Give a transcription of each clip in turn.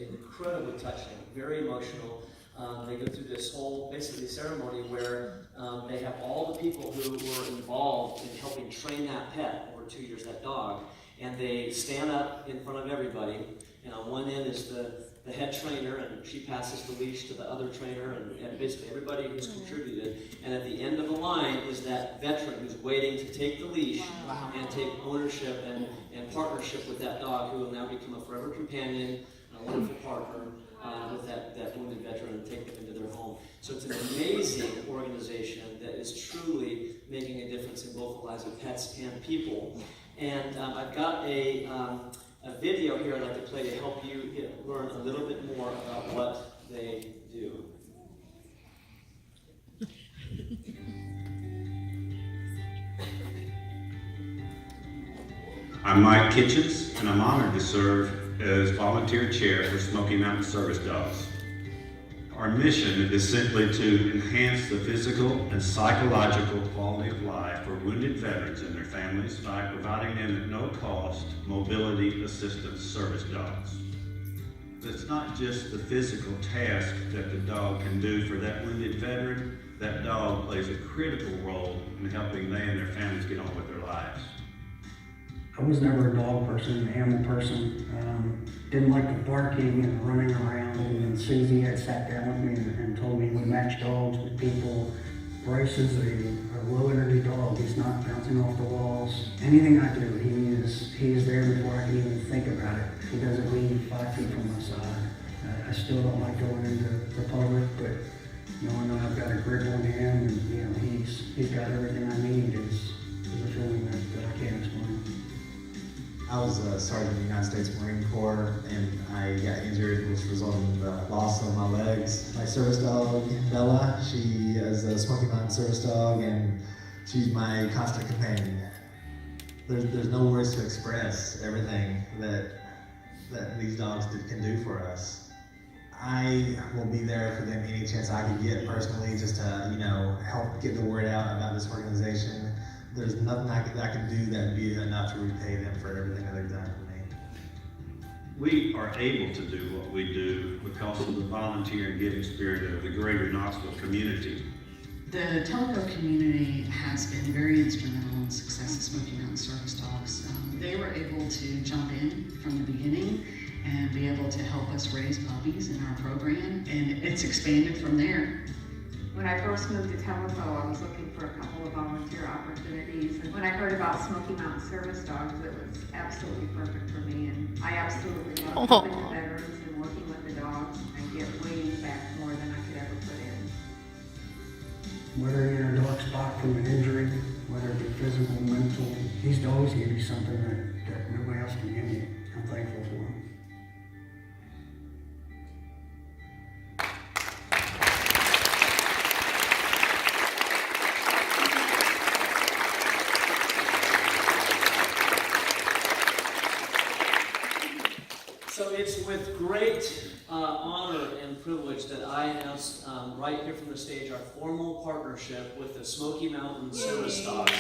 incredibly touching, very emotional. They go through this whole, basically, ceremony where they have all the people who were involved in helping train that pet over 2 years, that dog, and they stand up in front of everybody, and on one end is the head trainer, and she passes the leash to the other trainer, and basically everybody who's contributed. And at the end of the line is that veteran who's waiting to take the leash and take ownership and partnership with that dog, who will now become a forever companion, a wonderful partner with that wounded veteran, and take them into their home. So it's an amazing organization that is truly making a difference in both the lives of pets and people. And I've got a video here I'd like to play to help you learn a little bit more about what they do. I'm Mike Kitchens, and I'm honored to serve as volunteer chair for Smoky Mountain Service Dogs. Our mission is simply to enhance the physical and psychological quality of life for wounded veterans and their families by providing them at no cost mobility assistance service dogs. It's not just the physical task that the dog can do for that wounded veteran. That dog plays a critical role in helping they and their families get on with their lives. I was never a dog person, an animal person. Didn't like the barking and running around. And Susie had sat down with me and told me we match dogs with people. Bryce is a low energy dog. He's not bouncing off the walls. Anything I do, he is there before I can even think about it. He doesn't leave 5 feet from my side. I still don't like going into the public, but knowing that I've got a grip on him and he's got everything I need is a feeling that I can't explain. I was a sergeant in the United States Marine Corps, and I got injured, which resulted in the loss of my legs. My service dog, Bella, she is a Smoky Mountain service dog, and she's my constant companion. There's no words to express everything that these dogs can do for us. I will be there for them any chance I can get personally, just to help get the word out about this organization. There's nothing I can do that would be enough to repay them for everything that they've done for me. We are able to do what we do because of the volunteer and giving spirit of the greater Knoxville community. The Telco community has been very instrumental in the success of Smoky Mountain Service Dogs. They were able to jump in from the beginning and be able to help us raise puppies in our program, and it's expanded from there. When I first moved to Telco, I was looking for a couple of volunteer opportunities. And when I heard about Smoky Mountain Service Dogs, it was absolutely perfect for me. And I absolutely love helping the veterans and working with the dogs. I get way back more than I could ever put in. Whether you're a dog spot from an injury, whether it be physical, mental, these dogs give you something that nobody else can give you. I'm thankful for them. So it's with great honor and privilege that I announce right here from the stage our formal partnership with the Smoky Mountain Service Dogs.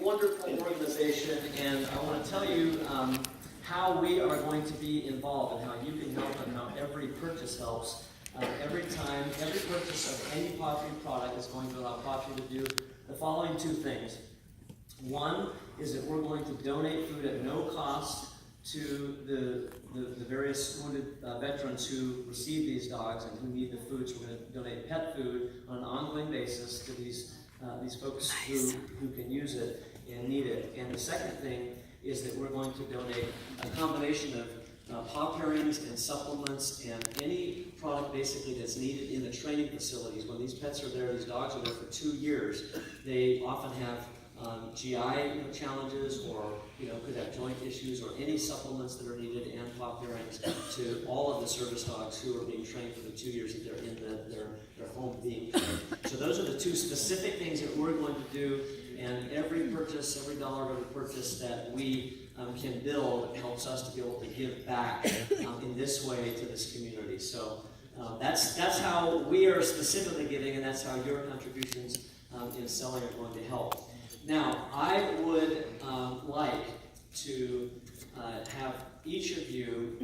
Wonderful organization, and I want to tell you how we are going to be involved and how you can help and how every purchase helps. Every purchase of any Paw Food product is going to allow Paw Food to do the following 2 things. One is that we're going to donate food at no cost to the various wounded veterans who receive these dogs and who need the food. So we're going to donate pet food on an ongoing basis to these folks who can use it and need it. And the second thing is that we're going to donate a combination of paw pairings and supplements and any product basically that's needed in the training facilities. When these pets are there, these dogs are there for 2 years, they often have GI challenges, or could have joint issues, or any supplements that are needed, and paw pairings to all of the service dogs who are being trained for the 2 years that they're in their home being trained. So those are the the two specific things that we're going to do, and every purchase, every dollar of purchase that we can build helps us to be able to give back in this way to this community. So that's how we are specifically giving, and that's how your contributions in selling are going to help. Now, I would like to have each of you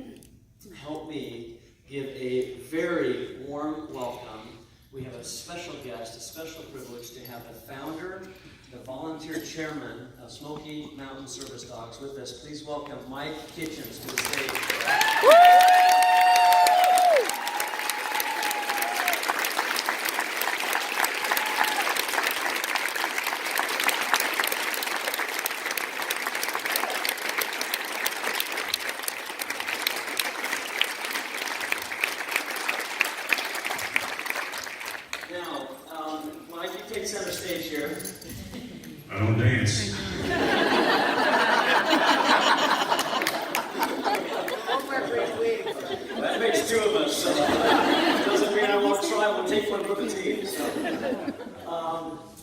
help me give a very warm welcome. We have a special guest, a special privilege to have the founder, the volunteer chairman of Smoky Mountain Service Dogs with us. Please welcome Mike Kitchens to the stage. Now, Mike, you take center stage here. I don't dance. That makes two of us, so doesn't mean I won't try. We'll take one for the team.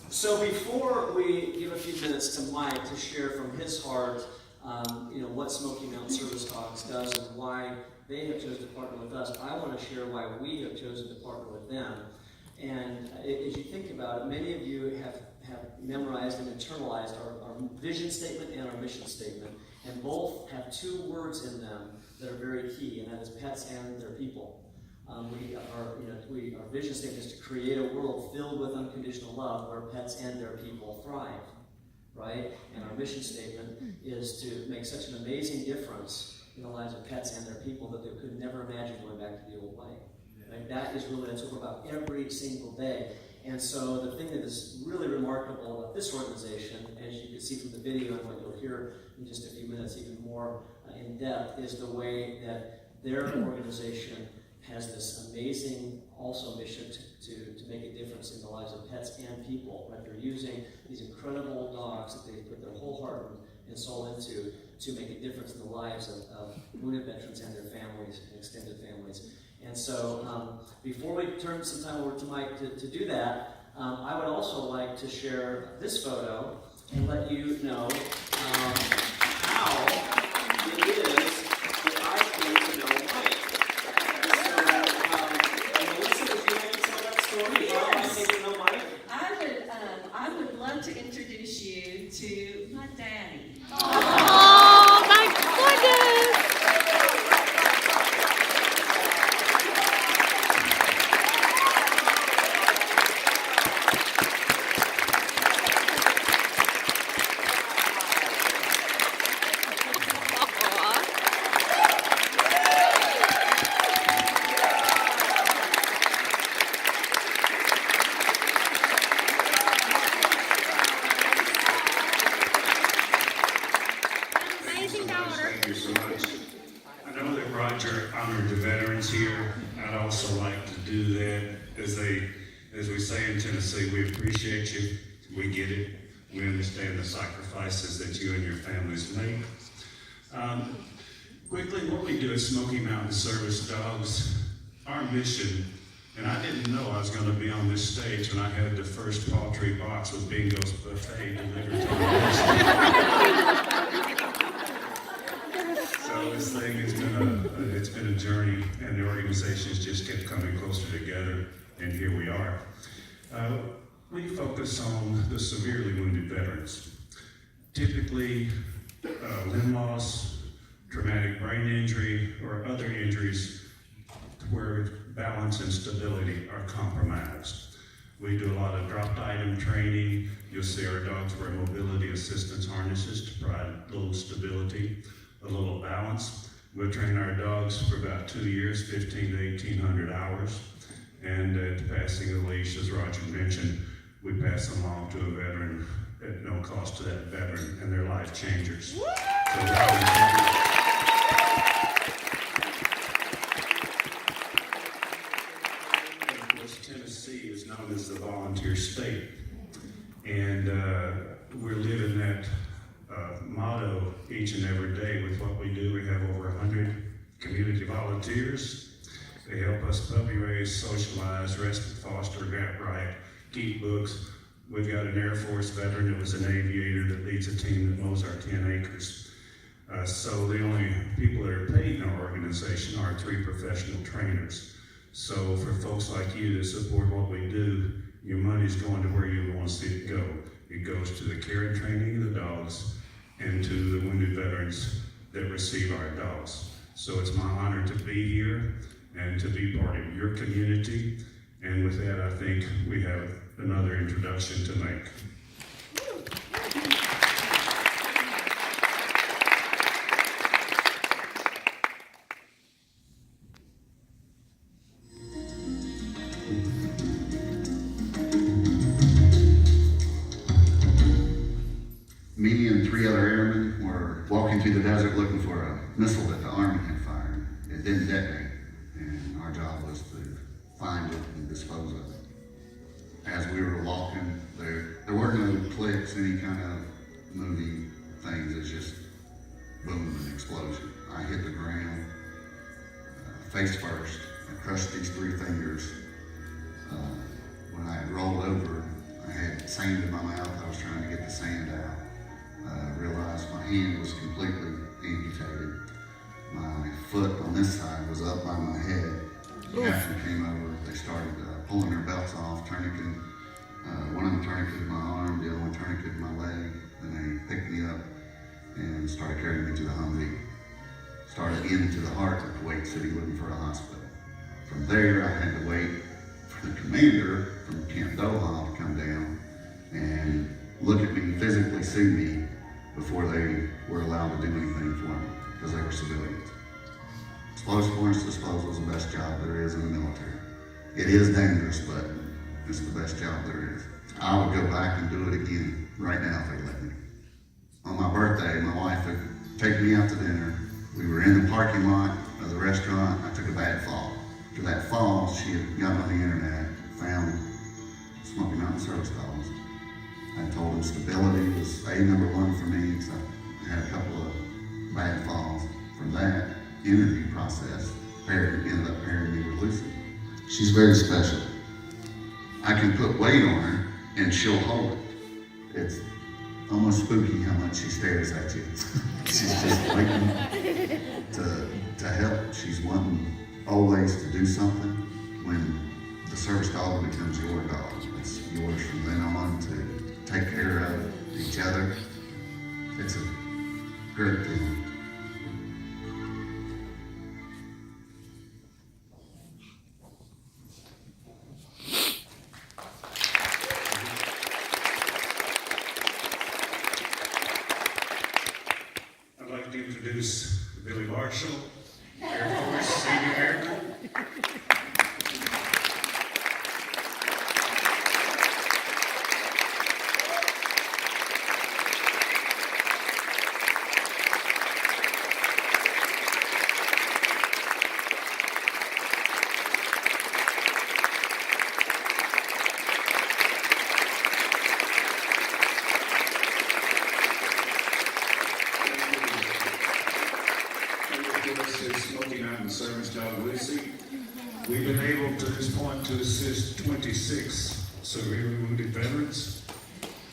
So before we give a few minutes to Mike to share from his heart, what Smoky Mountain Service Dogs does and why they have chosen to partner with us, I want to share why we have chosen to partner with them. And as you think about it, many of you have memorized and internalized our vision statement and our mission statement, and both have two words in them that are very key, and that is pets and their people. Our vision statement is to create a world filled with unconditional love where pets and their people thrive, right? And our mission statement is to make such an amazing difference in the lives of pets and their people that they could never imagine going back to the old way. Right? That's what we're about every single day. And so the thing that is really remarkable about this organization, as you can see from the video and what you'll hear in just a few minutes even more in depth, is the way that their organization has this amazing also mission to make a difference in the lives of pets and people. Right? They're using these incredible dogs that they put their whole heart and soul into to make a difference in the lives of wounded veterans and their families and extended families. And so before we turn some time over to Mike to do that, I would also like to share this photo and let you know how it is that I came to know Mike. So, Melissa, would you like to tell that story? Yes. How I came to know Mike? I would love to introduce you to my daddy. Oh my goodness! Thank you so much. I know that Roger honored the veterans here. I'd also like to do that. As we say in Tennessee, we appreciate you. We get it. We understand the sacrifices that you and your families make. Quickly, what we do at Smoky Mountain Service Dogs, our mission, and I didn't know I was going to be on this stage when I had the first poultry box with Bingo's Buffet delivered to me. So this thing it's been a journey, and the organization has just kept coming closer together, and here we are. We focus on the severely wounded veterans. Typically, limb loss, traumatic brain injury, or other injuries where balance and stability are compromised. We do a lot of dropped item training. You'll see our dogs wear mobility assistance harnesses to provide a little stability, a little balance. We'll train our dogs for about 2 years, 15 to 1,800 hours. And at the passing of the leash, as Roger mentioned, we pass them along to a veteran at no cost to that veteran, and they're life changers. So Tennessee is known as the volunteer state, and we're living that motto each and every day with what we do. We have over 100 community volunteers. They help us puppy raise, socialize, respite, foster, vet right, keep books. We've got an Air Force veteran that was an aviator that leads a team that mows our 10 acres. So the only people that are paid in our organization are 3 professional trainers. So for folks like you that support what we do, your money's going to where you want to see it go. It goes to the care and training of the dogs and to the wounded veterans that receive our dogs. So it's my honor to be here and to be part of your community. And with that, I think we have another introduction to make. Me and 3 other airmen were walking through the desert looking for a missile that the Army had fired. It didn't detonate, and our job was to find it and dispose of it. As we were walking, there were no clicks, any kind of movie things. It's just boom, an explosion. I hit the ground, face first. I crushed these 3 fingers. When I had rolled over, I had sand in my mouth. I was trying to get the sand out. Realized my hand was completely amputated. My foot on this side was up by my head. The captain came over, they started pulling their belts off, tourniqueting. One of them tourniqueted my arm, the other one tourniqueted my leg. Then they picked me up and started carrying me to the Humvee. Started into the heart of Kuwait City looking for a hospital. From there, I had to wait for the commander from Camp Doha to come down and look at me, physically see me, before they were allowed to do anything for me, because they were civilians. Explosive ordnance disposal is the best job there is in the military. It is dangerous, but it's the best job there is. I would go back and do it again right now if they let me. On my birthday, my wife would take me out to dinner. We were in the parking lot of the restaurant. I took a bad fall. After that fall, she had gotten on the internet, found Smoky Mountain Service Dogs. I told him stability was #1 for me, because I had a couple of bad falls. From that interview process, ended up pairing me with Lucy. She's very special. I can put weight on her and she'll hold it. It's almost spooky how much she stares at you. She's just waiting to help. She's wanting always to do something. When the service dog becomes your dog, it's yours from then on to take care of each other. It's a great feeling. I'd like to introduce Billy Marshall, Air Force Senior Airman. Smoky Mountain Service Dog Lucy. We've been able to this point to assist 26 severely wounded veterans.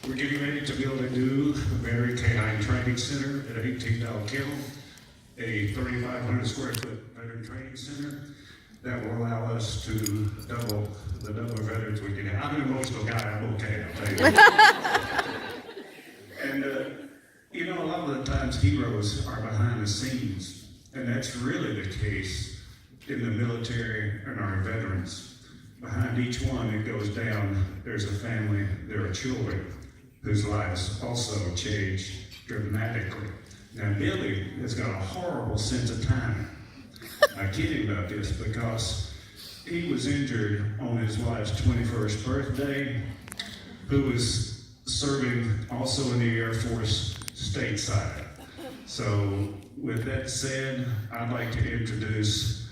We're getting ready to build a new Barry Canine Training Center at 18 Dog Kennel, a 3,500 square foot veteran training center that will allow us to double the number of veterans we can have. I'm an emotional guy, I'm okay, I'll tell you. And you know, a lot of the times heroes are behind the scenes. And that's really the case in the military and our veterans. Behind each one that goes down, there's a family, there are children whose lives also changed dramatically. Now, Billy has got a horrible sense of timing. I kid him about this because he was injured on his wife's 21st birthday, who was serving also in the Air Force stateside. So, with that said, I'd like to introduce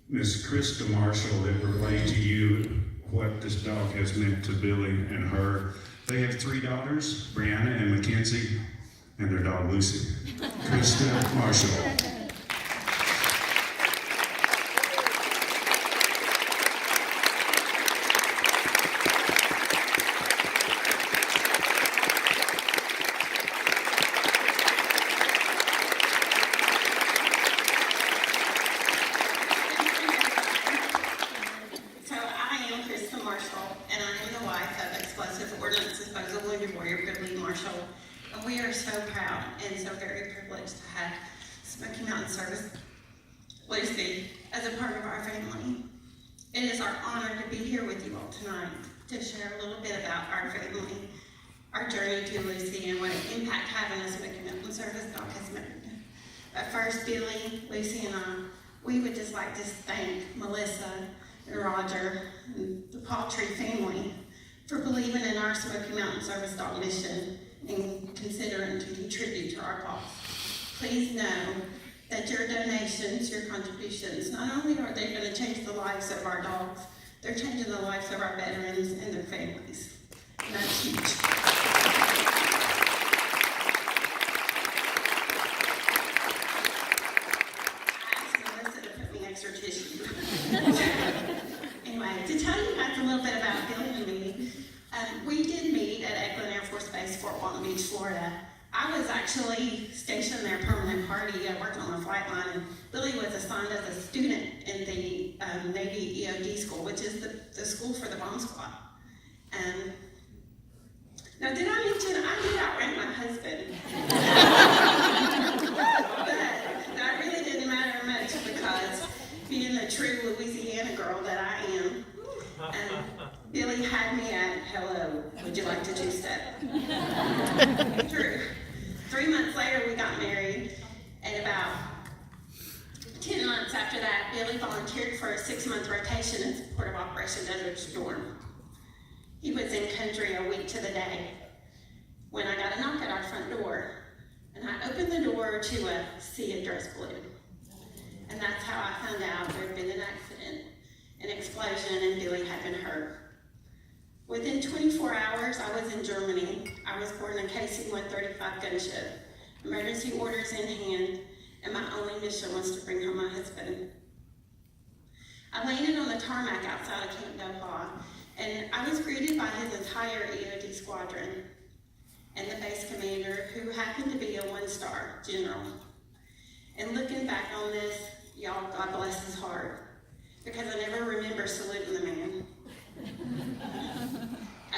Miss Krista Marshall that will relay to you what this dog has meant to Billy and her. They have 3 daughters, Brianna and Mackenzie, and their dog Lucy. Krista Marshall. am Krista Marshall, and I am the wife of Explosive Ordnance Disposal Wounded Warrior Billy Marshall. And we are so proud and so very privileged to have Smoky Mountain Service Lucy as a part of our family. It is our honor to be here with you all tonight to share a little bit about our family, our journey to Lucy, and what an impact having a Smoky Mountain Service dog has made. But first, Billy, Lucy, and I, we would just like to thank Melissa and Roger and the Paltry family for believing in our Smoky Mountain Service dog mission and considering to contribute to our cause. Please know that your donations, your contributions, not only are they going to change the lives of our dogs, they're changing the lives of our veterans and their families. And that's huge. Anyway, to tell you guys a little bit about Billy and me, we did meet at Eglin Air Force Base, Fort Walton Beach, Florida. I was actually stationed there permanent party. I worked on the flight line, and Billy was assigned as a student in the Navy EOD school, which is the school for the bomb squad. Now, did I mention I did outrank my husband? But that really didn't matter much because being the true Louisiana girl that I am, Billy had me at, hello, would you like to two-step? True. 3 months later, we got married, and about 10 months after that, Billy volunteered for a 6-month rotation in support of Operation Desert Storm. He was in country a week to the day when I got a knock at our front door, and I opened the door to a sea of dress blue. And that's how I found out there had been an accident, an explosion, and Billy had been hurt. Within 24 hours, I was in Germany. I was aboard a KC-135 gunship, emergency orders in hand, and my only mission was to bring home my husband. I landed on the tarmac outside of Camp Doha, and I was greeted by his entire EOD squadron and the base commander, who happened to be a 1-star general. And looking back on this, y'all, God bless his heart, because I never remember saluting the man.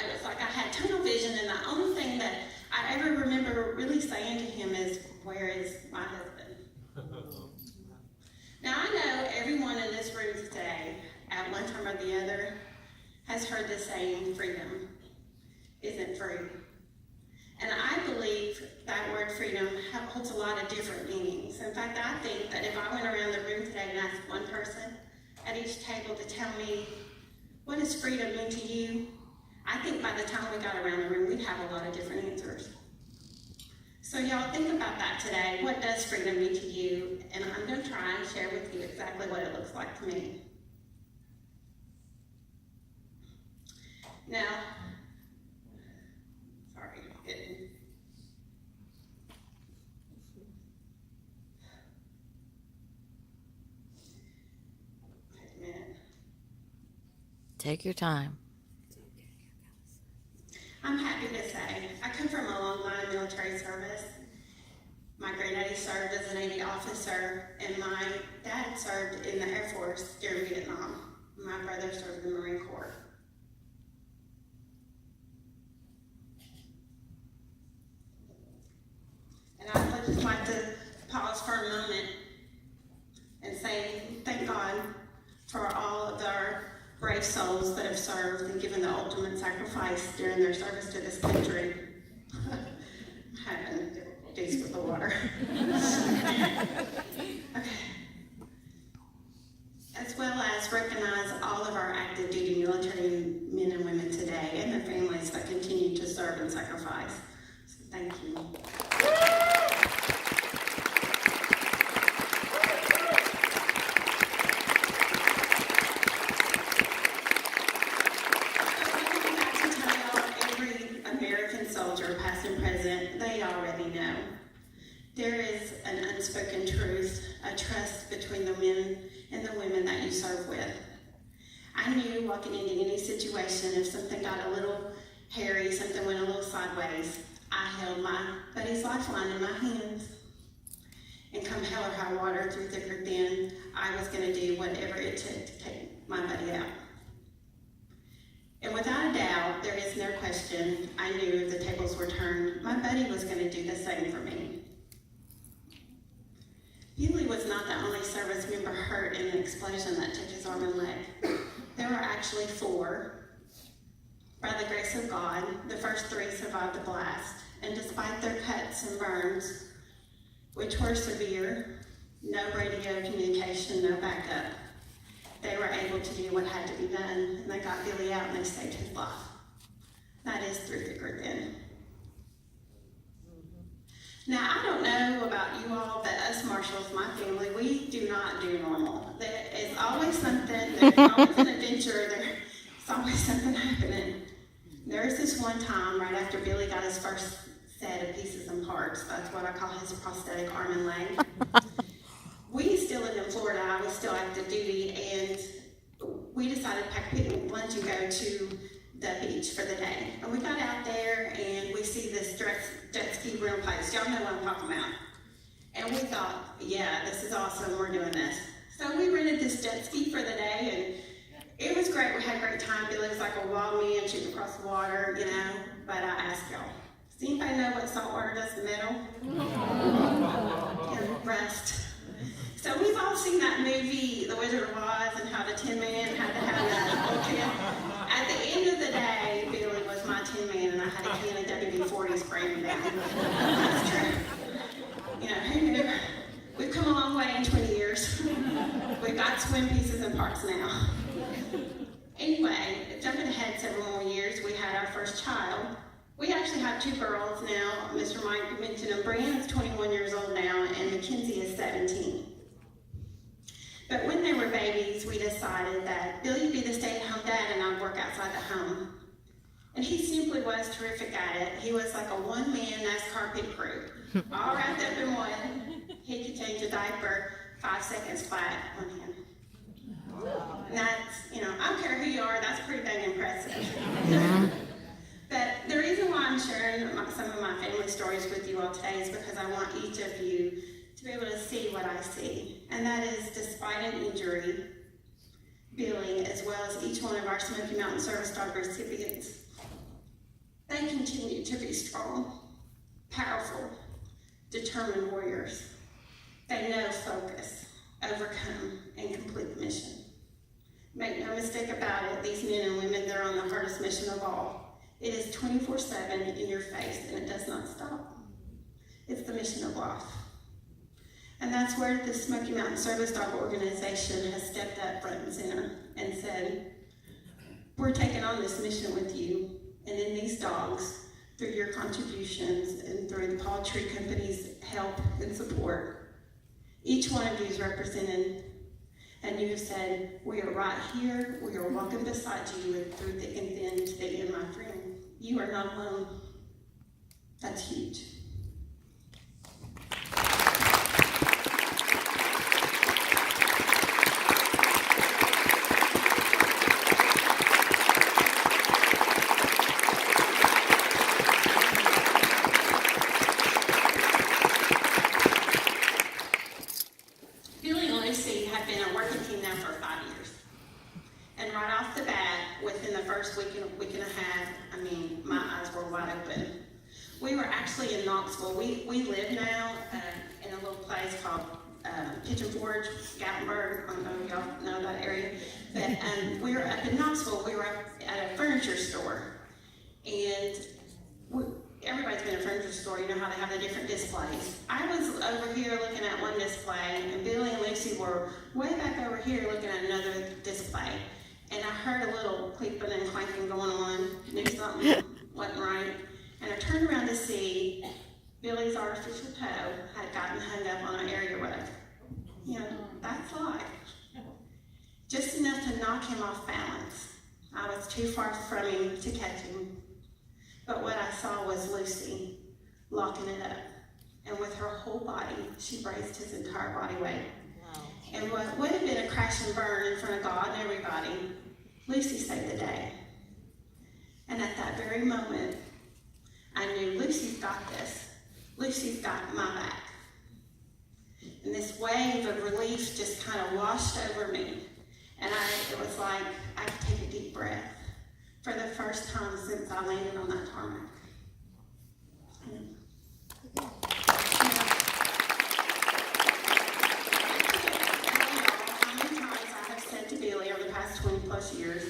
It was like I had tunnel vision, and the only thing that I ever remember really saying to him is, "Where is my husband?" Now, I know everyone in this room today, at one time or the other, has heard the saying, freedom isn't free. And I believe that word freedom holds a lot of different meanings. In fact, I think that if I went around the room today and asked one person at each table to tell me, what does freedom mean to you? I think by the time we got around the room, we'd have a lot of different answers. So y'all think about that today. What does freedom mean to you? And I'm going to try and share with you exactly what it looks like to me. Now, sorry, getting... Wait a minute. Take your time. I'm happy to say I come from a long line of military service. My granddaddy served as a Navy officer, and my dad served in the Air Force during Vietnam. My brother served in the Marine Corps. And I would just like to pause for a moment and say thank God for all of our brave souls that have served and given the ultimate sacrifice during their service to this country. I'm having difficulties with the water. Okay. As well as recognize all of our active duty military men and women today and their families that continue to serve and sacrifice. So thank you. Past and present, they already know. There is an unspoken truth, a trust between the men and the women that you serve with. I knew walking into any situation, if something got a little hairy, something went a little sideways, I held my buddy's lifeline in my hands. And come hell or high water, through thick or thin, I was going to do whatever it took to take my buddy out. I knew the tables were turned, my buddy was going to do the same for me. Billy was not the only service member hurt in the explosion that took his arm and leg. There were actually 4. By the grace of God, the first 3 survived the blast, and despite their cuts and burns, which were severe, no radio communication, no backup, they were able to do what had to be done, and they got Billy out and they saved his life. That is through thick or thin. Now, I don't know about you all, but us Marshalls, my family, we do not do normal. There is always something, there's always an adventure, there's always something happening. There's this one time right after Billy got his first set of pieces and parts, that's what I call his prosthetic arm and leg. We still lived in Florida, I was still active duty, and we decided to pack a picnic lunch and go to the beach for the day. And we got out there and we see this jet ski rental place. Y'all know what I'm talking about. And we thought, yeah, this is awesome, we're doing this. So we rented this jet ski for the day, and it was great. We had a great time. Billy was like a wild man shooting across the water, you know. But I asked y'all, does anybody know what salt water does to metal? And rust. So we've all seen that movie, The Wizard of Oz, and how the Tin Man had to have that little tin. At the end of the day, Billy was my Tin Man, and I had a can of WD-40 spraying him down. That's true. You know, who knew? We've come a long way in 20 years. We've got swim pieces and parts now. Anyway, jumping ahead several more years, we had our first child. We actually have 2 girls now. Mr. Mike mentioned them. Brianna's 21 years old now, and Mackenzie is 17. But when they were babies, we decided that Billy would be the stay-at-home dad and I'd work outside the home. And he simply was terrific at it. He was like a one-man NASCAR pit crew, all wrapped up in one. He could change a diaper 5 seconds flat on him. And that's, you know, I don't care who you are, that's pretty dang impressive. But the reason why I'm sharing some of my family stories with you all today is because I want each of you to be able to see what I see. And that is, despite an injury, Billy, as well as each one of our Smoky Mountain Service Dog recipients, they continue to be strong, powerful, determined warriors. They know focus, overcome, and complete the mission. Make no mistake about it, these men and women, they're on the hardest mission of all. It is 24/7 in your face, and it does not stop. It's the mission of life. And that's where the Smoky Mountain Service Dog Organization has stepped up front and center and said, we're taking on this mission with you, and in these dogs, through your contributions and through the Paw Tree Company's help and support, each one of you is represented, and you have said, we are right here, we are walking beside you through thick and thin to the end, my friend. You are not alone. That's huge. Billy and Lucy have been a working team now for 5 years. And right off the bat, within the first week and a half, I mean, my eyes were wide open. We were actually in Knoxville. We live now in a little place called Kitchen Forge, Gatlinburg. I don't know if y'all know that area. But we were up in Knoxville. We were up at a furniture store. And everybody's been in a furniture store. You know how they have the different displays. I was over here looking at one display, and Billy and Lucy were way back over here looking at another display. And I heard a little clipping and clanking going on, knew something wasn't right. And I turned around to see Billy's artificial toe had gotten hung up on an area rug. You know, that's life. Just enough to knock him off balance. I was too far from him to catch him. But what I saw was Lucy locking it up. And with her whole body, she braced his entire body weight. And what would have been a crash and burn in front of God and everybody, Lucy saved the day. And at that very moment, I knew Lucy's got this. Lucy's got my back. And this wave of relief just kind of washed over me. And it was like I could take a deep breath for the first time since I landed on that tarmac. him. How many times I have said to Billy over the past 20 plus years,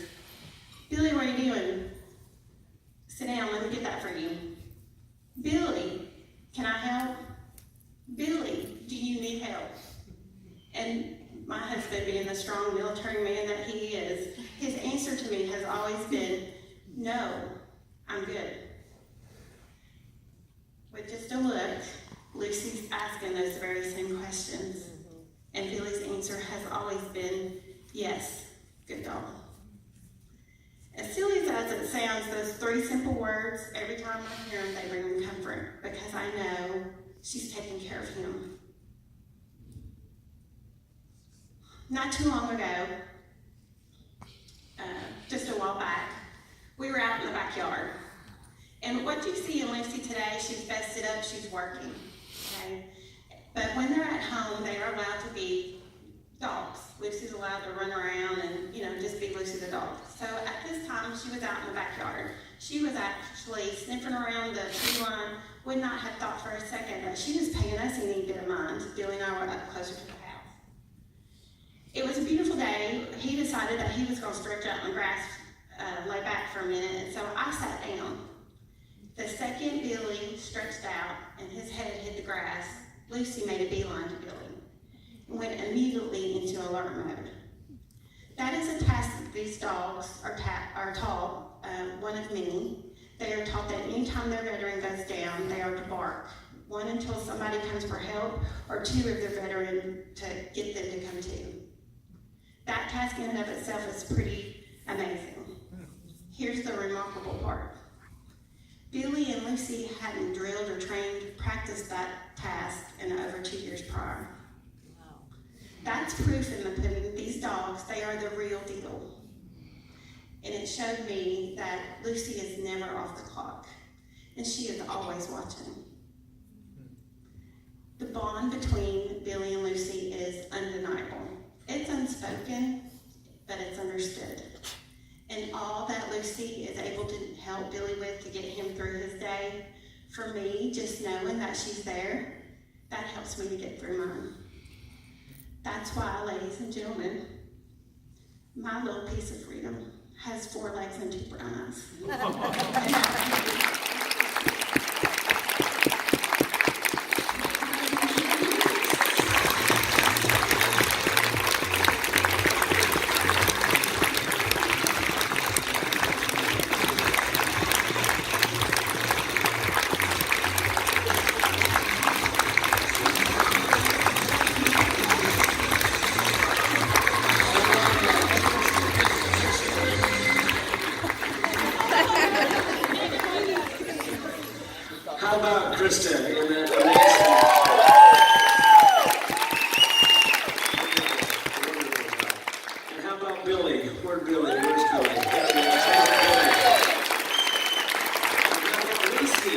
Billy, what are you doing? Sit down, let me get that for you. Billy, can I help? Billy, do you need help? And my husband, being the strong military man that he is, his answer to me has always been, no, I'm good. With just a look, Lucy's asking those very same questions. And Billy's answer has always been, yes, good dog. As silly as it sounds, those 3 simple words, every time I hear them, they bring me comfort because I know she's taking care of him. Not too long ago, just a while back, we were out in the backyard. And what you see in Lucy today, she's vested up, she's working, okay? But when they're at home, they are allowed to be dogs. Lucy's allowed to run around and, just be Lucy the dog. So at this time, she was out in the backyard. She was actually sniffing around the tree line, would not have thought for a second that she was paying us any bit of mind. Billy and I were up closer to the house. It was a beautiful day. He decided that he was going to stretch out in the grass, lay back for a minute, and so I sat down. The second Billy stretched out and his head hit the grass, Lucy made a beeline to Billy and went immediately into alert mode. That is a task that these dogs are taught, one of many. They are taught that anytime their veteran goes down, they are to bark. 1, until somebody comes for help, or 2, if they're veteran, to get them to come to. That task in and of itself is pretty amazing. Here's the remarkable part. Billy and Lucy hadn't drilled or trained, practiced that task in over 2 years prior. That's proof in the pudding. These dogs, they are the real deal. And it showed me that Lucy is never off the clock, and she is always watching. The bond between Billy and Lucy is undeniable. It's unspoken, but it's understood. And all that Lucy is able to help Billy with to get him through his day, for me, just knowing that she's there, that helps me to get through mine. That's why, ladies and gentlemen, my little piece of freedom has 4 legs and 2 brown eyes. How about Krista in that And how about Billy? Where's Billy? Where's Billy? How about Lucy?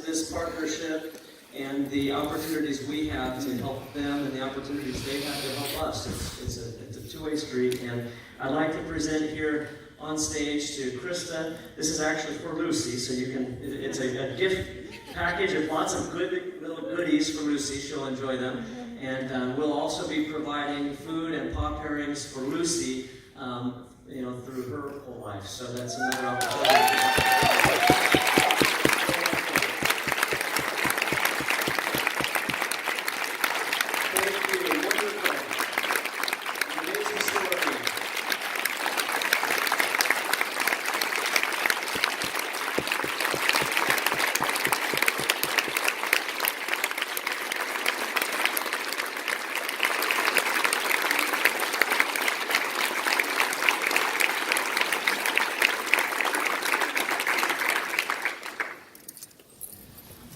This partnership and the opportunities we have to help them and the opportunities they have to help us. It's a two-way street, and I'd like to present here on stage to Krista. This is actually for Lucy, so you can, it's a gift package of lots of good little goodies for Lucy. She'll enjoy them. And we'll also be providing food and paw pairings for Lucy, through her whole life. So that's another opportunity.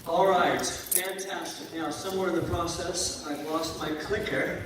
All right, fantastic. Now, somewhere in the process, I've lost my clicker.